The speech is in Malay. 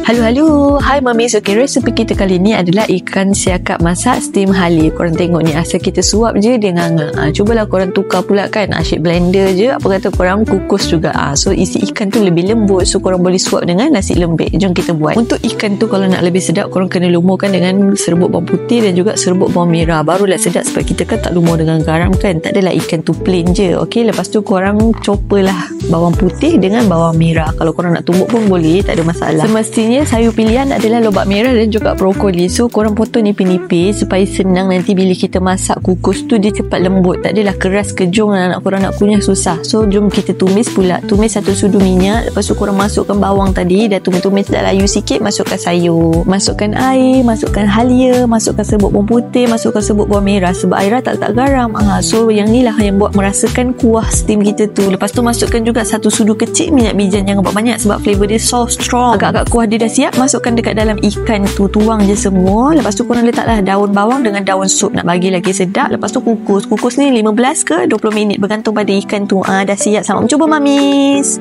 Halo, hai mamis. Okay, resepi kita kali ni adalah ikan siakap masak steam halia. Korang tengok ni, asal kita suap je dia nganga. Cubalah korang tukar pula kan, asyik blender je, apa kata korang kukus juga. So isi ikan tu lebih lembut, so korang boleh suap dengan nasi lembek. Jom kita buat. Untuk ikan tu kalau nak lebih sedap, korang kena lumurkan dengan serbuk bawang putih dan juga serbuk bawang merah. Barulah sedap, sebab kita kan tak lumur dengan garam kan. Tak adalah ikan tu plain je. Okay, lepas tu korang chopper lah bawang putih dengan bawang merah. Kalau korang nak tumbuk pun boleh, tak ada masalah. Semestinya sayur pilihan adalah lobak merah dan juga brokoli. So korang potong nipis-nipis supaya senang nanti bila kita masak kukus tu dia cepat lembut. Tak adalah keras kejung, anak korang nak kunyah susah. So jom kita tumis pula. Tumis 1 sudu minyak. Lepas tu korang masukkan bawang tadi, dah tumis-tumis dah layu sikit, masukkan sayur, masukkan air, masukkan halia, masukkan serbuk bawang putih, masukkan serbuk bawang merah. Sebab air tak letak garam. So yang ni lah yang buat merasakan kuah steam kita tu. Lepas tu masukkan juga 1 sudu kecil minyak bijan, jangan banyak sebab flavor dia so strong. Agak-agak kuah dia dah siap, masukkan dekat dalam ikan tu, tuang je semua. Lepas tu korang letaklah daun bawang dengan daun sup nak bagi lagi sedap. Lepas tu kukus ni 15 ke 20 minit bergantung pada ikan tu. Dah siap. Selamat mencuba mamis.